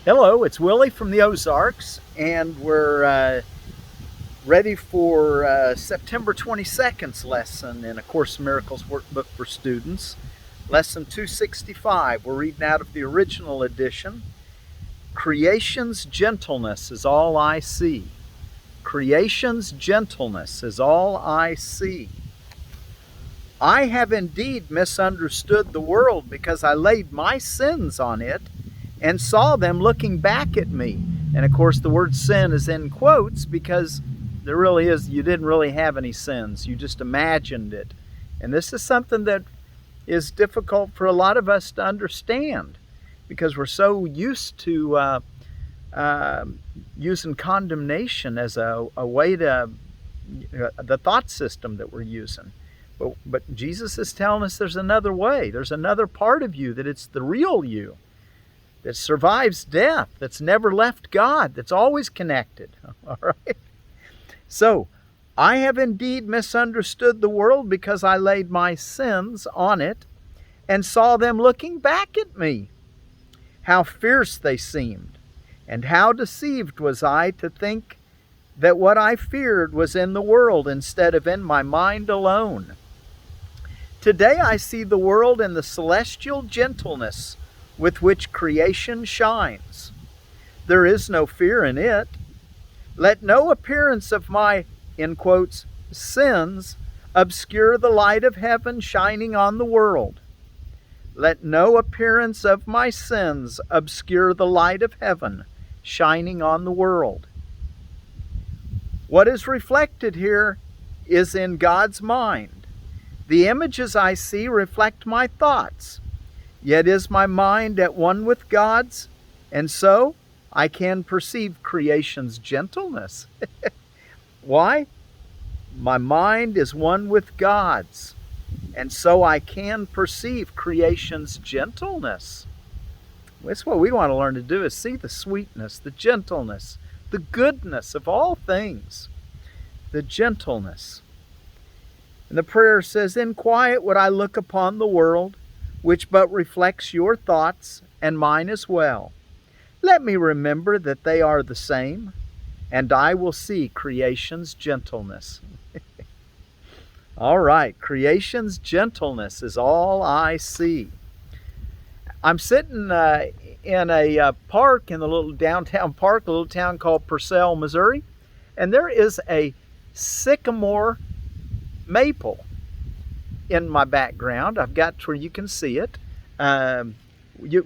Hello, it's Willie from the Ozarks, and we're ready for September 22nd's lesson in A Course in Miracles Workbook for Students. Lesson 265. We're reading out of the original edition. Creation's gentleness is all I see. Creation's gentleness is all I see. I have indeed misunderstood the world because I laid my sins on it and saw them looking back at me. And of course the word sin is in quotes because there really is, you didn't really have any sins. You just imagined it. And this is something that is difficult for a lot of us to understand because we're so used to using condemnation as a way to, the thought system that we're using. But Jesus is telling us there's another way. There's another part of you, that it's the real you, that survives death, that's never left God, that's always connected. All right? So, I have indeed misunderstood the world because I laid my sins on it and saw them looking back at me. How fierce they seemed, and how deceived was I to think that what I feared was in the world instead of in my mind alone. Today I see the world in the celestial gentleness with which creation shines. There is no fear in it. Let no appearance of my, in quotes, sins obscure the light of heaven shining on the world. Let no appearance of my sins obscure the light of heaven shining on the world. What is reflected here is in God's mind. The images I see reflect my thoughts. Yet is my mind at one with God's, and so I can perceive creation's gentleness. Why? My mind is one with God's, and so I can perceive creation's gentleness. That's what we want to learn to do, is see the sweetness, the gentleness, the goodness of all things, the gentleness. And the prayer says, in quiet would I look upon the world, which but reflects your thoughts and mine as well. Let me remember that they are the same, and I will see creation's gentleness. All right, creation's gentleness is all I see. I'm sitting in a park, in the little downtown park, a little town called Purcell, Missouri, and there is a sycamore maple in my background. I've got to where you can see it. We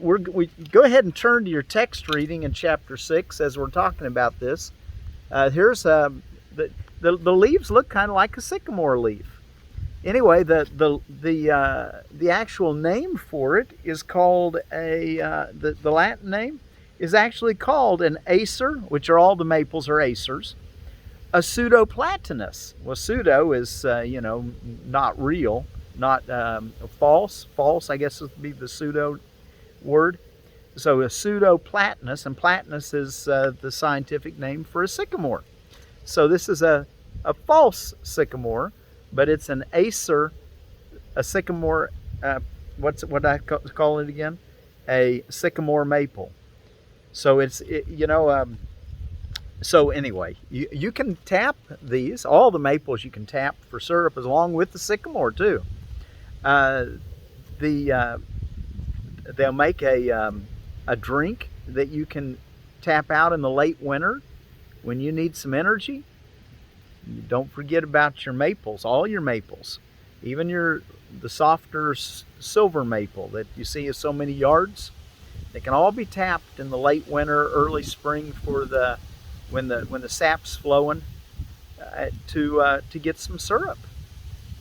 go ahead and turn to your text reading in chapter 6 as we're talking about this. Here's the leaves look kind of like a sycamore leaf. Anyway, the actual name for it is called the Latin name is actually called an acer, which are all the maples are acers. A pseudoplatanus. Well, pseudo is, not real, not false. False, I guess, would be the pseudo word. So a pseudoplatanus, and platanus is the scientific name for a sycamore. So this is a false sycamore, but it's an acer, a sycamore, what I call it again? A sycamore maple. So so anyway, you can tap these, all the maples you can tap for syrup along with the sycamore too. They'll make a drink that you can tap out in the late winter when you need some energy. Don't forget about your maples, all your maples, even the softer silver maple that you see in so many yards. They can all be tapped in the late winter, early spring for when the sap's flowing to get some syrup.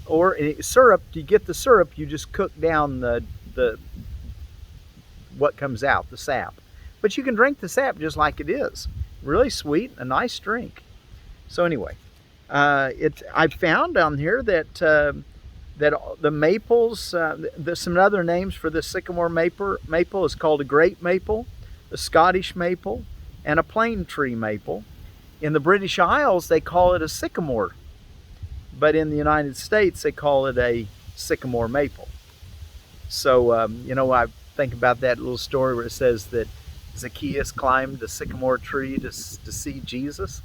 Or syrup, to get the syrup, you just cook down the what comes out, the sap. But you can drink the sap just like it is. Really sweet, a nice drink. So anyway, I found down here that the maples, there's some other names for the sycamore maple is called a grape maple, a Scottish maple, and a plane tree maple. In the British Isles, they call it a sycamore, but in the United States, they call it a sycamore maple. So, I think about that little story where it says that Zacchaeus climbed the sycamore tree to see Jesus.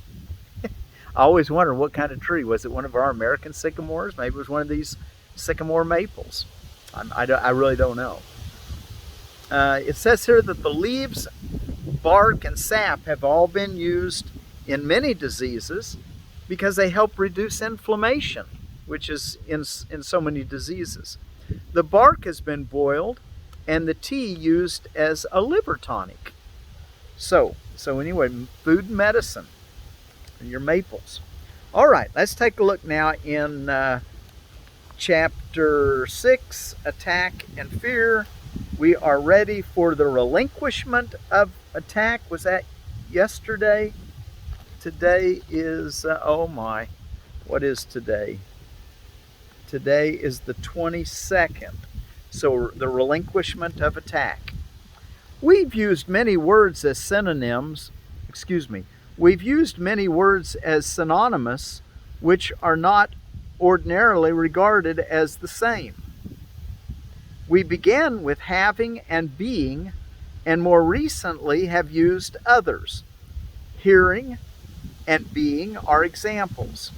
I always wonder what kind of tree. Was it one of our American sycamores? Maybe it was one of these sycamore maples. I really don't know. It says here that the leaves, bark, and sap have all been used in many diseases because they help reduce inflammation, which is in so many diseases. The bark has been boiled and the tea used as a liver tonic. So anyway, food and medicine and your maples. All right, let's take a look now in chapter 6, Attack and Fear. We are ready for the relinquishment of attack. Was that yesterday? Today is, what is today? Today is the 22nd. So the relinquishment of attack. We've used many words as synonyms, we've used many words as synonymous, which are not ordinarily regarded as the same. We began with having and being, and more recently have used others. Hearing and being are examples,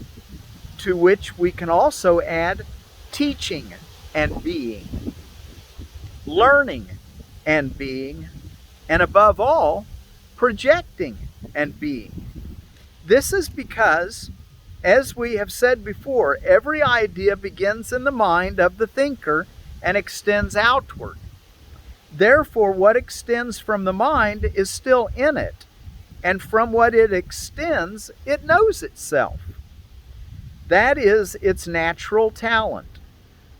to which we can also add teaching and being, learning and being, and above all, projecting and being. This is because, as we have said before, every idea begins in the mind of the thinker and extends outward. Therefore, what extends from the mind is still in it, and from what it extends, it knows itself. That is its natural talent.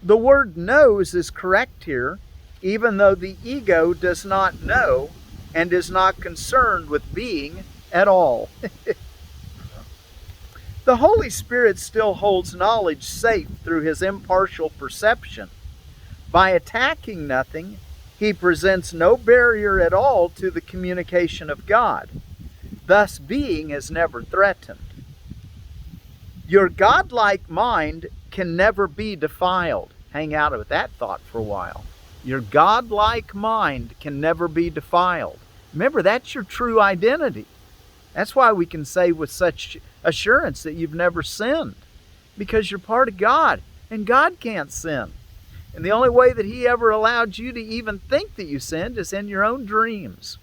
The word knows is correct here, even though the ego does not know and is not concerned with being at all. The Holy Spirit still holds knowledge safe through his impartial perception. By attacking nothing, he presents no barrier at all to the communication of God. Thus, being is never threatened. Your godlike mind can never be defiled. Hang out with that thought for a while. Your godlike mind can never be defiled. Remember, that's your true identity. That's why we can say with such assurance that you've never sinned, because you're part of God, and God can't sin. And the only way that he ever allowed you to even think that you sinned is in your own dreams.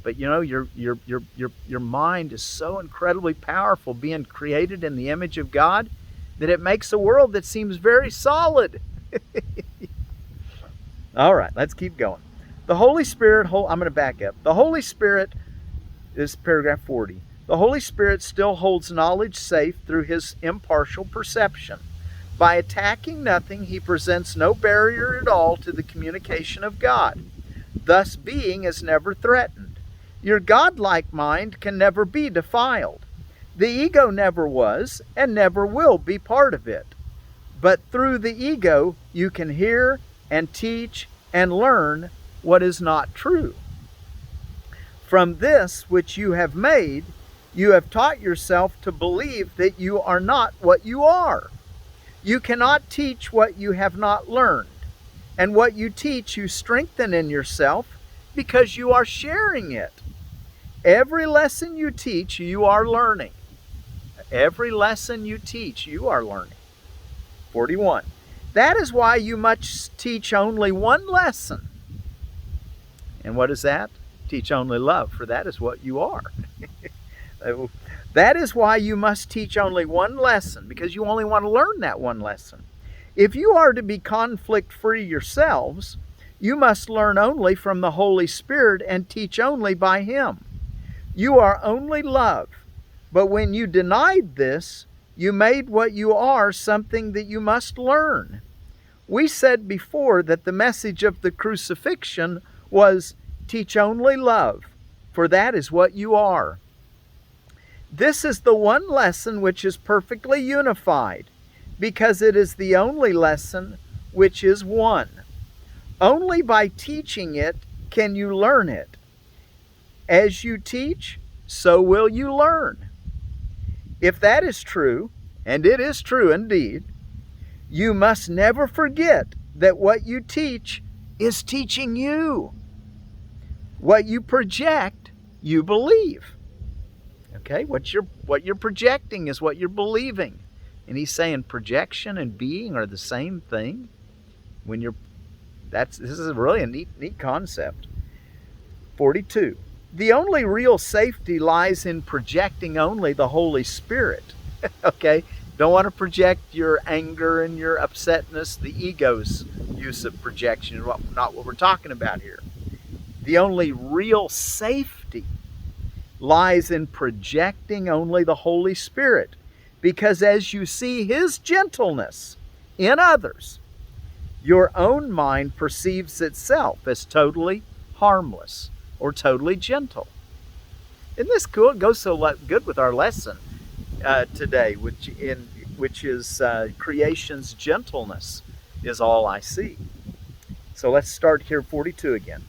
But you know, your mind is so incredibly powerful, being created in the image of God, that it makes a world that seems very solid. All right, let's keep going. The Holy Spirit, I'm going to back up. The Holy Spirit, this is paragraph 40. The Holy Spirit still holds knowledge safe through his impartial perception. By attacking nothing, he presents no barrier at all to the communication of God. Thus, being is never threatened. Your godlike mind can never be defiled. The ego never was and never will be part of it. But through the ego, you can hear and teach and learn what is not true. From this which you have made, you have taught yourself to believe that you are not what you are. You cannot teach what you have not learned. And what you teach, you strengthen in yourself because you are sharing it. Every lesson you teach, you are learning. Every lesson you teach, you are learning. 41. That is why you must teach only one lesson. And what is that? Teach only love, for that is what you are. That is why you must teach only one lesson, because you only want to learn that one lesson. If you are to be conflict-free yourselves, you must learn only from the Holy Spirit and teach only by him. You are only love. But when you denied this, you made what you are something that you must learn. We said before that the message of the crucifixion was, teach only love, for that is what you are. This is the one lesson which is perfectly unified, because it is the only lesson which is one. Only by teaching it can you learn it. As you teach, so will you learn. If that is true, and it is true indeed, you must never forget that what you teach is teaching you. What you project, you believe. Okay, what you're projecting is what you're believing. And he's saying projection and being are the same thing. This is really a neat concept. 42. The only real safety lies in projecting only the Holy Spirit. Okay? Don't want to project your anger and your upsetness, the ego's use of projection, not what we're talking about here. The only real safety lies in projecting only the Holy Spirit, because as you see His gentleness in others, your own mind perceives itself as totally harmless or totally gentle. Isn't this cool? It goes so good with our lesson today, which is creation's gentleness is all I see. So let's start here, 42 again.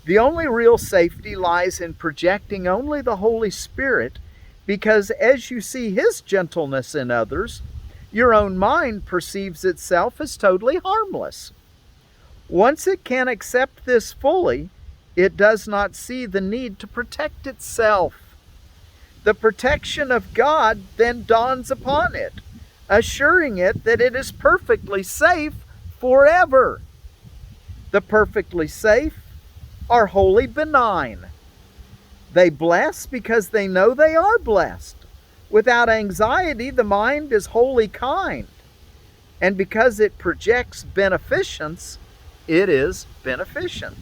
The only real safety lies in projecting only the Holy Spirit, because as you see His gentleness in others, your own mind perceives itself as totally harmless. Once it can accept this fully, it does not see the need to protect itself. The protection of God then dawns upon it, assuring it that it is perfectly safe forever. The perfectly safe are wholly benign. They bless because they know they are blessed. Without anxiety, the mind is wholly kind. And because it projects beneficence, it is beneficent.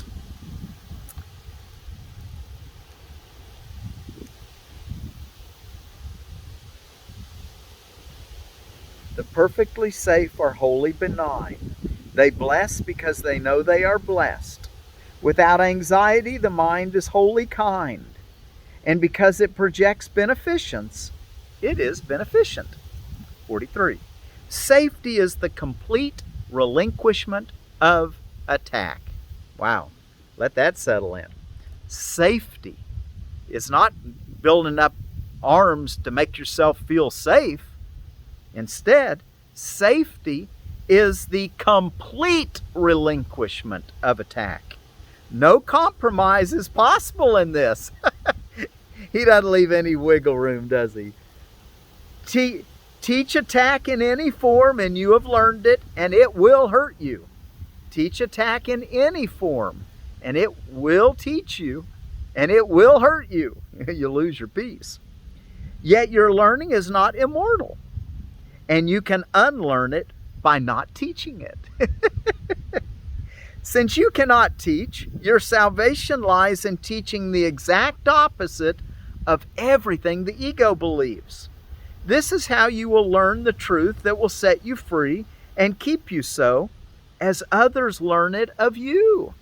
The perfectly safe are wholly benign. They bless because they know they are blessed. Without anxiety, the mind is wholly kind. And because it projects beneficence, it is beneficent. 43. Safety is the complete relinquishment of attack. Wow, let that settle in. Safety is not building up arms to make yourself feel safe. Instead, safety is the complete relinquishment of attack. No compromise is possible in this. He doesn't leave any wiggle room, does he? Teach attack in any form and you have learned it, and it will hurt you. Teach attack in any form and it will teach you, and it will hurt you. You'll lose your peace. Yet your learning is not immortal, and you can unlearn it by not teaching it. Since you cannot teach, your salvation lies in teaching the exact opposite of everything the ego believes. This is how you will learn the truth that will set you free and keep you so, as others learn it of you.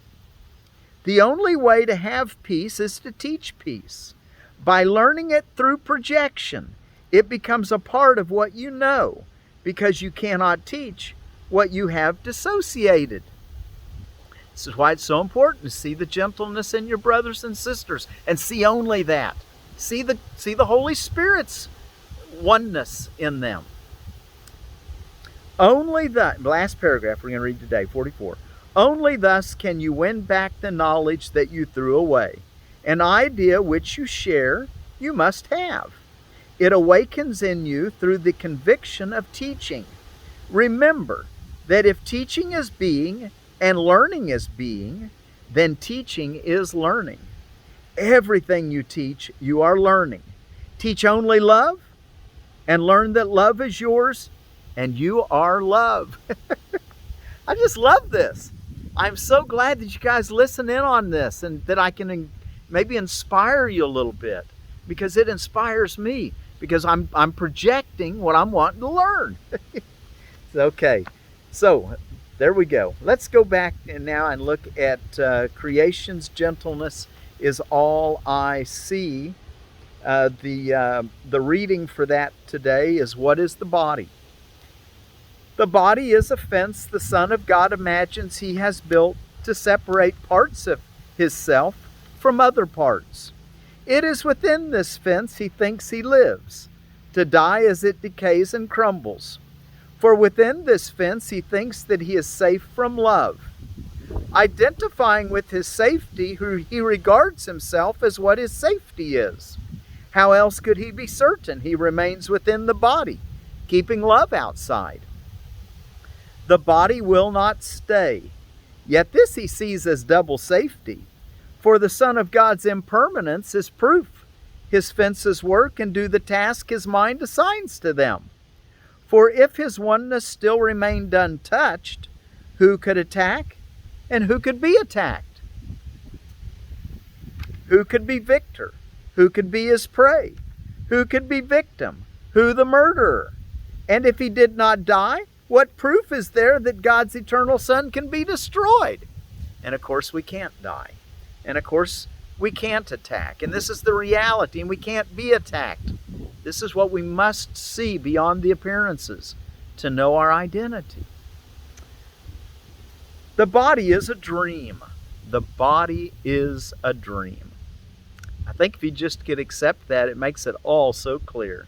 The only way to have peace is to teach peace. By learning it through projection, it becomes a part of what you know, because you cannot teach what you have dissociated. This is why it's so important to see the gentleness in your brothers and sisters, and see only that. See the Holy Spirit's oneness in them. Only the last paragraph we're going to read today, 44. Only thus can you win back the knowledge that you threw away. An idea which you share, you must have. It awakens in you through the conviction of teaching. Remember that if teaching is being and learning is being, then teaching is learning. Everything you teach, you are learning. Teach only love, and learn that love is yours, and you are love. I just love this. I'm so glad that you guys listen in on this, and that I can maybe inspire you a little bit, because it inspires me, because I'm projecting what I'm wanting to learn. Okay, so there we go. Let's go back now and look at creation's gentleness is all I see. The reading for that today is, what is the body? The body is a fence the Son of God imagines He has built to separate parts of His self from other parts. It is within this fence He thinks He lives, to die as it decays and crumbles. For within this fence He thinks that He is safe from love. identifying with his safety, he regards himself as what his safety is. How else could he be certain he remains within the body, keeping love outside? The body will not stay, yet this he sees as double safety. For the Son of God's impermanence is proof his fences work and do the task his mind assigns to them. For if his oneness still remained untouched, who could attack and who could be attacked? Who could be victor? Who could be his prey? Who could be victim? Who the murderer? And if he did not die, what proof is there that God's eternal Son can be destroyed? And of course we can't die. And of course we can't attack. And this is the reality, and we can't be attacked. This is what we must see beyond the appearances to know our identity. The body is a dream. The body is a dream. I think if you just could accept that, it makes it all so clear.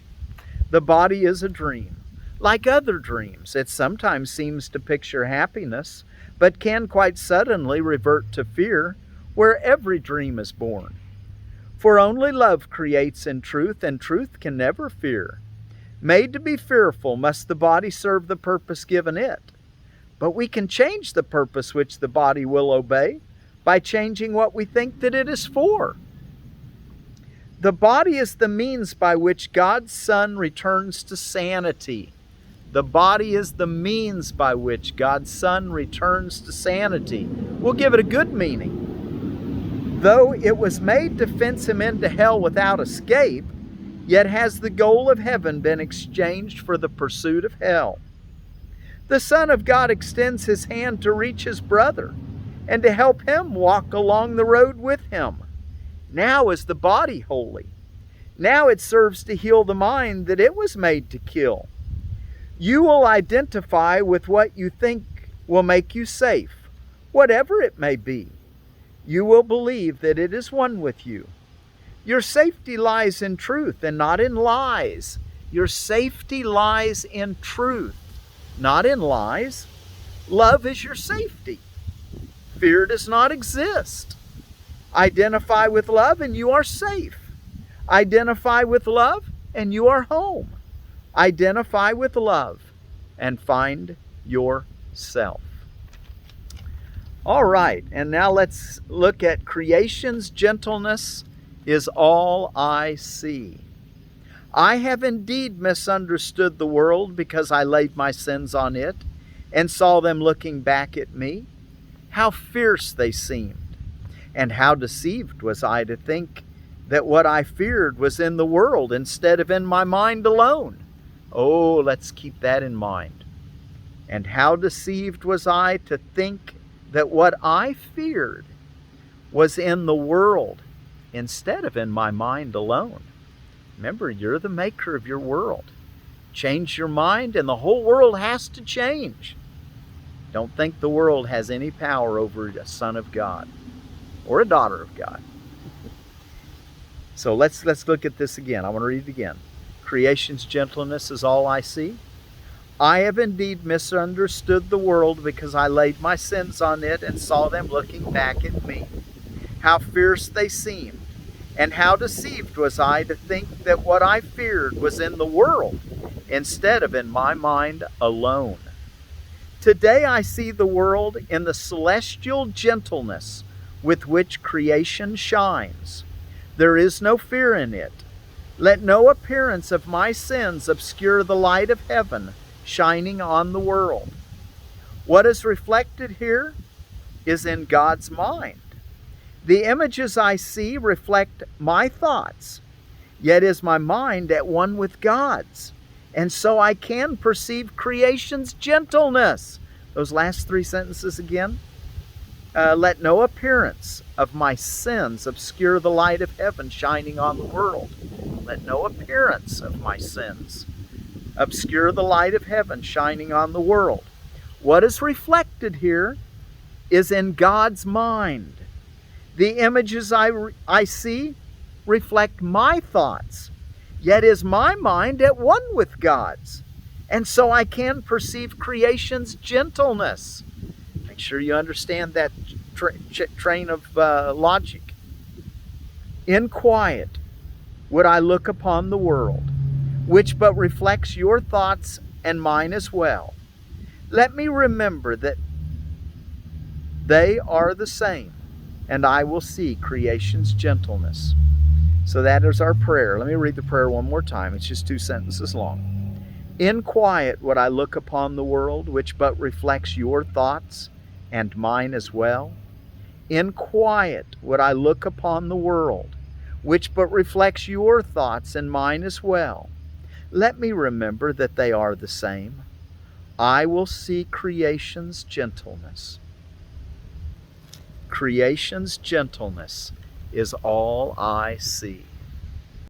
The body is a dream. Like other dreams, it sometimes seems to picture happiness, but can quite suddenly revert to fear, where every dream is born. For only love creates in truth, and truth can never fear. Made to be fearful, must the body serve the purpose given it. But we can change the purpose which the body will obey by changing what we think that it is for. The body is the means by which God's Son returns to sanity. The body is the means by which God's Son returns to sanity. We'll give it a good meaning. Though it was made to fence him into hell without escape, yet has the goal of heaven been exchanged for the pursuit of hell. The Son of God extends his hand to reach his brother and to help him walk along the road with him. Now is the body holy. Now it serves to heal the mind that it was made to kill. You will identify with what you think will make you safe, whatever it may be. You will believe that it is one with you. Your safety lies in truth and not in lies. Your safety lies in truth, not in lies. Love is your safety. Fear does not exist. Identify with love and you are safe. Identify with love and you are home. Identify with love and find yourself. All right, and now let's look at creation's gentleness is all I see. I have indeed misunderstood the world because I laid my sins on it and saw them looking back at me. How fierce they seemed, and how deceived was I to think that what I feared was in the world instead of in my mind alone. Oh, let's keep that in mind. And how deceived was I to think that what I feared was in the world instead of in my mind alone. Remember, you're the maker of your world. Change your mind and the whole world has to change. Don't think the world has any power over a son of God or a daughter of God. So let's look at this again. I want to read it again. Creation's gentleness is all I see. I have indeed misunderstood the world because I laid my sins on it and saw them looking back at me. How fierce they seemed, and how deceived was I to think that what I feared was in the world instead of in my mind alone. Today I see the world in the celestial gentleness with which creation shines. There is no fear in it. Let no appearance of my sins obscure the light of heaven shining on the world. What is reflected here is in God's mind. The images I see reflect my thoughts, yet is my mind at one with God's, and so I can perceive creation's gentleness. Those last three sentences again. Let no appearance of my sins obscure the light of heaven shining on the world. Let no appearance of my sins obscure the light of heaven shining on the world. What is reflected here is in God's mind. The images I see reflect my thoughts, yet is my mind at one with God's, and so I can perceive creation's gentleness. Make sure you understand that train of logic. In quiet would I look upon the world, which but reflects your thoughts and mine as well. Let me remember that they are the same, and I will see creation's gentleness. So that is our prayer. Let me read the prayer one more time. It's just 2 sentences long. In quiet would I look upon the world, which but reflects your thoughts and mine as well. In quiet would I look upon the world, which but reflects your thoughts and mine as well. Let me remember that they are the same. I will see creation's gentleness. Creation's gentleness is all I see.